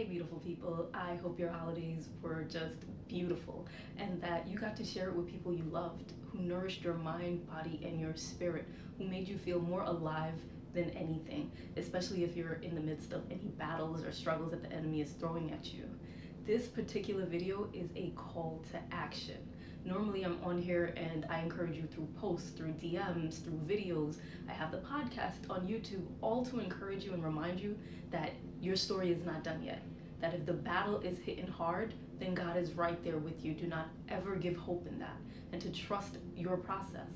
Hey beautiful people, I hope your holidays were just beautiful and that you got to share it with people you loved, who nourished your mind, body, and your spirit, who made you feel more alive than anything, especially if you're in the midst of any battles or struggles that the enemy is throwing at you. This particular video is a call to action. Normally I'm on here and I encourage you through posts, through DMs, through videos. I have the podcast on YouTube, all to encourage you and remind you that your story is not done yet. That if the battle is hitting hard, then God is right there with you. Do not ever give hope in that, and to trust your process.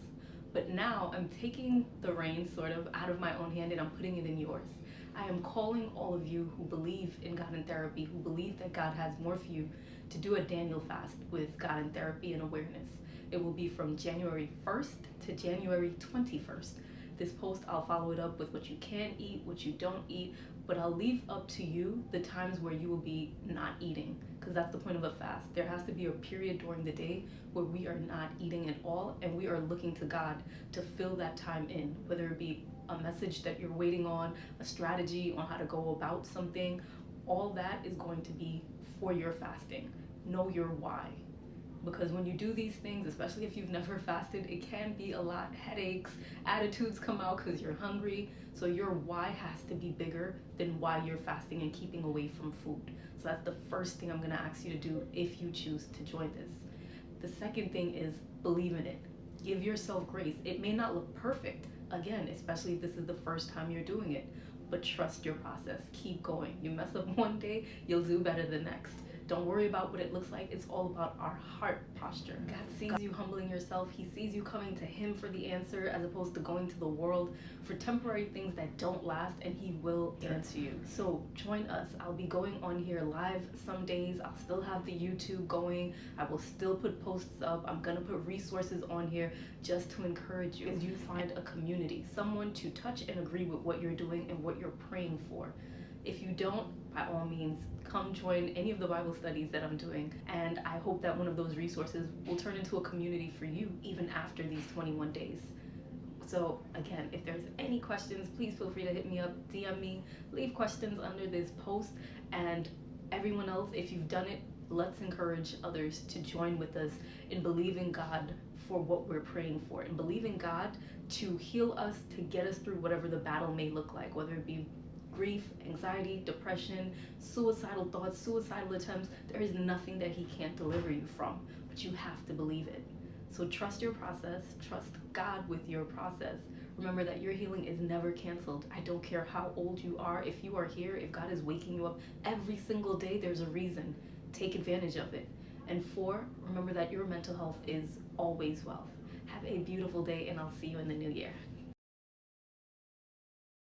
But now I'm taking the reins sort of out of my own hand and I'm putting it in yours. I am calling all of you who believe in God and therapy, who believe that God has more for you, to do a Daniel fast with God and therapy and awareness. It will be from January 1st to January 21st. This post, I'll follow it up with what you can eat, what you don't eat, but I'll leave up to you the times where you will be not eating, because that's the point of a fast. There has to be a period during the day where we are not eating at all, and we are looking to God to fill that time in, whether it be a message that you're waiting on, a strategy on how to go about something. All that is going to be for your fasting. Know your why. Because when you do these things, especially if you've never fasted, it can be a lot. Headaches, attitudes come out because you're hungry. So your why has to be bigger than why you're fasting and keeping away from food. So that's the first thing I'm gonna ask you to do if you choose to join this. The second thing is believe in it. Give yourself grace. It may not look perfect, again, especially if this is the first time you're doing it, but trust your process. Keep going. You mess up one day, you'll do better the next. Don't worry about what it looks like. It's all about our heart posture. God sees you humbling yourself. He sees you coming to Him for the answer as opposed to going to the world for temporary things that don't last, and He will answer you. So join us. I'll be going on here live some days. I'll still have the YouTube going. I will still put posts up. I'm gonna put resources on here just to encourage you as you find a community, someone to touch and agree with what you're doing and what you're praying for. If you don't, by all means, come join any of the Bible studies that I'm doing. And I hope that one of those resources will turn into a community for you even after these 21 days. So again, if there's any questions, please feel free to hit me up, DM me, leave questions under this post. And everyone else, if you've done it, let's encourage others to join with us in believing God for what we're praying for, and believing God to heal us, to get us through whatever the battle may look like, whether it be grief, anxiety, depression, suicidal thoughts, suicidal attempts. There is nothing that He can't deliver you from, but you have to believe it. So trust your process, trust God with your process. Remember that your healing is never canceled. I don't care how old you are. If you are here, if God is waking you up every single day, there's a reason. Take advantage of it. And 4, remember that your mental health is always wealth. Have a beautiful day, and I'll see you in the new year.